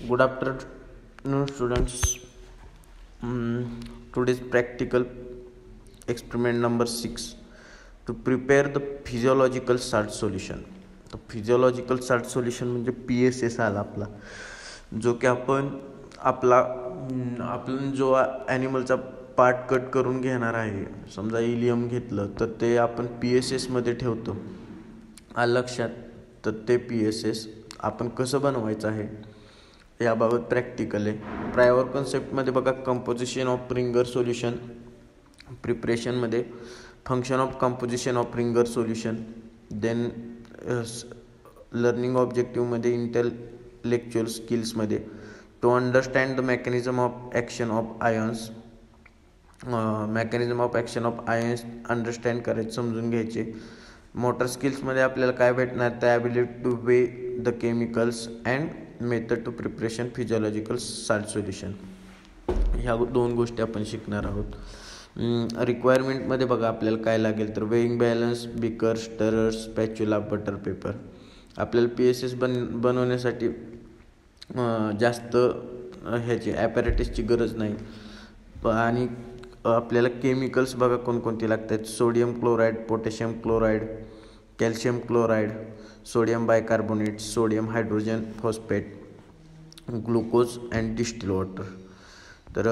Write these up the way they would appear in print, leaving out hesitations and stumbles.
Good afternoon, students. Today's practical experiment number 6 to prepare the physiological salt solution. तर physiological salt solution म्हणजे PSS आला आपला, जो की आपण जो ॲनिमलचा पार्ट कट करून घेणार आहे. समजा इलियम घेतलं तर ते आपण PSS मध्ये ठेवतो. आलं लक्षात? तर ते PSS आपण कसं बनवायचं आहे याबाबत प्रॅक्टिकल आहे. प्रायव्हर कन्सेप्टमध्ये बघा, कंपोजिशन ऑफ रिंगर सोल्युशन, प्रिपरेशनमध्ये function of composition of Ringer solution, then learning ऑब्जेक्टिव्हमध्ये इंटेलेक्च्युअल स्किल्समध्ये to understand the mechanism of action of ions, understand करायचे, समजून घ्यायचे. मोटर स्किल्समध्ये आपल्याला काय भेटणार, तर ability to weigh the chemicals and method to preparation physiological salt solution. ह्या 2 गोष्टी आपण शिकणार आहोत. रिक्वायरमेंटमध्ये बघा आपल्याला काय लागेल, तर weighing balance, beaker, stirrer, spatula, butter paper. आपल्याला PSS बनवण्यासाठी जास्त ह्याची ॲपॅरेटिसची गरज नाही. आणि आपल्याला केमिकल्स बघा कोणकोणती लागतात. Sodium chloride, potassium chloride, calcium chloride, sodium bicarbonate, sodium hydrogen phosphate, glucose and distil water. तर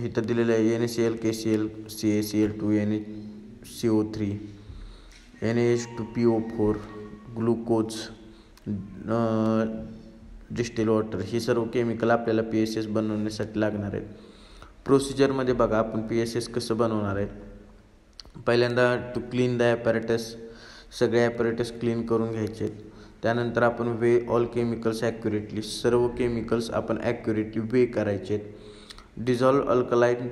इथं दिलेलं आहे NaCl, KCl, CaCl2, NaCO3, NaH2PO4, glucose, distil water. ही सर्व केमिकल आपल्याला PSS बनवण्यासाठी लागणार आहेत. प्रोसिजरमध्ये बघा आपण PSS कसं बनवणार आहे. पहिल्यांदा टू क्लीन द ॲपॅरेटस, सगळे ॲपॅरेटस क्लीन करून घ्यायचे. त्यानंतर आपण वे ऑल केमिकल्स ॲक्युरेटली, सर्व केमिकल्स आपण ॲक्युरेटली वे करायचे. Dissolve alkaline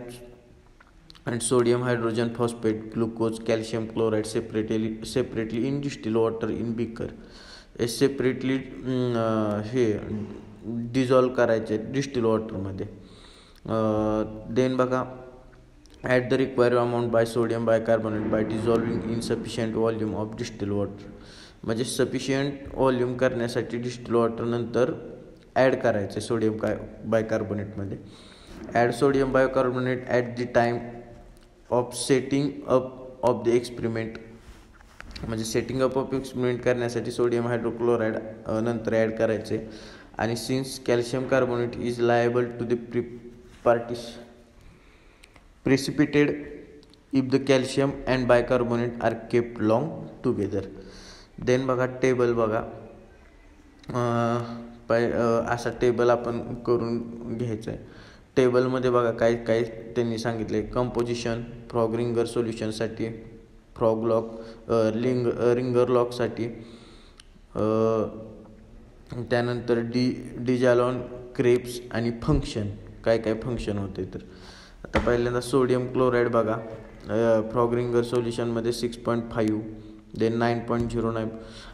and sodium hydrogen phosphate, glucose, calcium chloride separately in distil water in beaker. Separately हे डिझॉल्व करायचे डिस्टिल वॉटरमध्ये. देन बघा, at the required amount by sodium bicarbonate by dissolving in sufficient volume of distil water. म्हणजे sufficient volume करण्यासाठी distil water नंतर add करायचे sodium बायकार्बोनेटमध्ये. Add sodium bicarbonate at the time of setting up of the experiment. म्हणजे setting up of experiment करण्यासाठी sodium hydrochloride नंतर add करायचे. आणि since calcium carbonate is liable to the precipitate if the calcium and bicarbonate are kept long together. Then बघा table बघा, असा table आपण करून घ्यायचा आहे. टेबलमध्ये बघा काय काय त्यांनी सांगितले. कंपोजिशन फ्रॉग रिंगर सोल्युशनसाठी, फ्रॉग लॉक रिंगर लॉकसाठी, त्यानंतर डिजॅलॉन क्रेप्स आणि फंक्शन, काय काय फंक्शन होते. तर आता पहिल्यांदा सोडियम क्लोराईड बघा, फ्रॉग रिंगर सोल्युशनमध्ये 6.5, देन 9.09.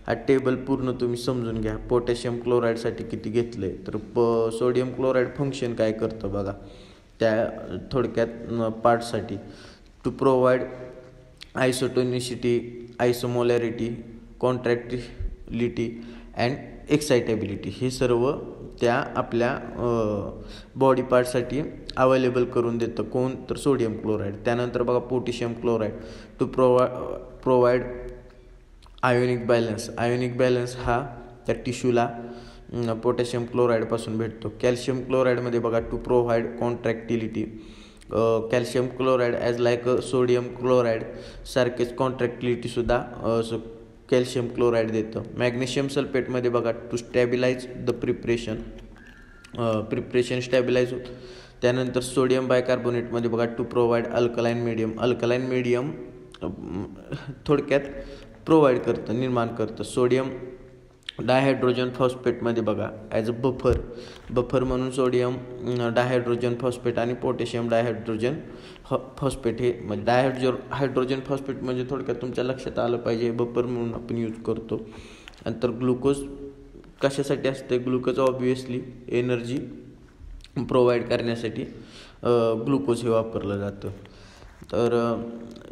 हा टेबल पूर्ण तुम्ही समजून घ्या. पोटॅशियम क्लोराईडसाठी किती घेतलं आहे, तर सोडियम क्लोराईड फंक्शन काय करतं बघा, त्या थोडक्यात पार्टसाठी. To provide isotonicity, isomolarity, contractility and excitability. हे सर्व त्या आपल्या बॉडी पार्टसाठी अवेलेबल करून देतं. कोण, तर सोडियम क्लोराईड. त्यानंतर बघा potassium chloride to provide ionic balance. Ionic balance हा त्या टिश्यूला पोटॅशियम क्लोराईडपासून भेटतो. कॅल्शियम क्लोराईडमध्ये बघा to provide contractility. Calcium chloride as like sodium chloride सारखेच कॉन्ट्रॅक्टिलिटीसुद्धा कॅल्शियम क्लोराईड देतं. मॅग्नेशियम सल्फेटमध्ये बघा to stabilise the preparation stabilise होतं. त्यानंतर सोडियम बायकार्बोनेटमध्ये बघा टू प्रोव्हाइड अल्कलाइन मीडियम थोडक्यात प्रोव्हाइड करतं, निर्माण करतं. सोडियम डायहायड्रोजन फॉस्फेटमध्ये बघा ॲज अ बफर म्हणून सोडियम डायहायड्रोजन फॉस्फेट आणि पोटॅशियम डायहायड्रोजन फॉस्फेट. हे म्हणजे हायड्रोजन फॉस्फेट म्हणजे थोडक्यात तुमच्या लक्षात आलं पाहिजे, बफर म्हणून आपण यूज करतो. नंतर ग्लुकोज कशासाठी असते, ग्लुकोज ऑब्वियसली एनर्जी प्रोव्हाइड करण्यासाठी ग्लुकोज हे वापरलं जातं. तर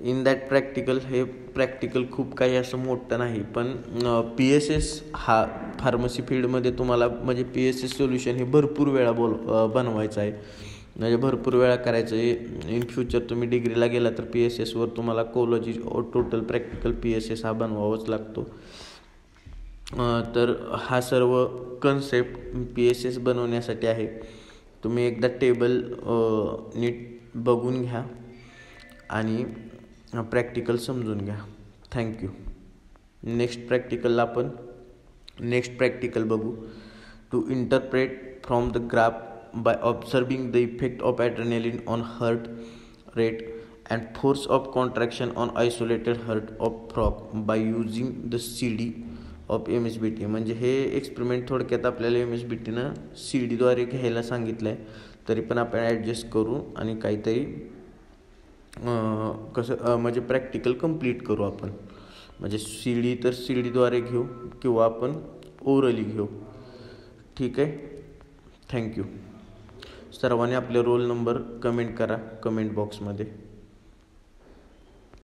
इन दॅट प्रॅक्टिकल हे प्रॅक्टिकल खूप काही असं मोठं नाही, पण PSS हा फार्मसी फील्डमध्ये तुम्हाला म्हणजे PSS सोल्युशन हे भरपूर वेळा बनवायचं आहे, म्हणजे भरपूर वेळा करायचं आहे. इन फ्युचर तुम्ही डिग्रीला गेला तर PSSवर तुम्हाला कोलॉजी टोटल प्रॅक्टिकल PSS हा बनवावाच लागतो. तर हा सर्व कन्सेप्ट PSS बनवण्यासाठी आहे. तुम्ही एकदा टेबल नीट बघून घ्या आणि प्रॅक्टिकल समजून घ्या. थँक्यू. नेक्स्ट प्रॅक्टिकल बघू. To interpret from the graph by observing the effect of adrenaline on heart rate and force of contraction on isolated heart of frog by using the CD of MSBT. म्हणजे हे experiment थोडक्यात आपल्याला MSBTनं CDद्वारे घ्यायला सांगितलं आहे, तरी पण आपण ॲडजस्ट करू आणि काहीतरी म्हणजे प्रॅक्टिकल कंप्लीट करू आपण. म्हणजे CD तर CDद्वारे घेऊ किंवा आपण ओरली घेऊ. ठीक आहे. थँक्यू. सर्वांनी आपले रोल नंबर कमेंट करा कमेंट बॉक्समध्ये.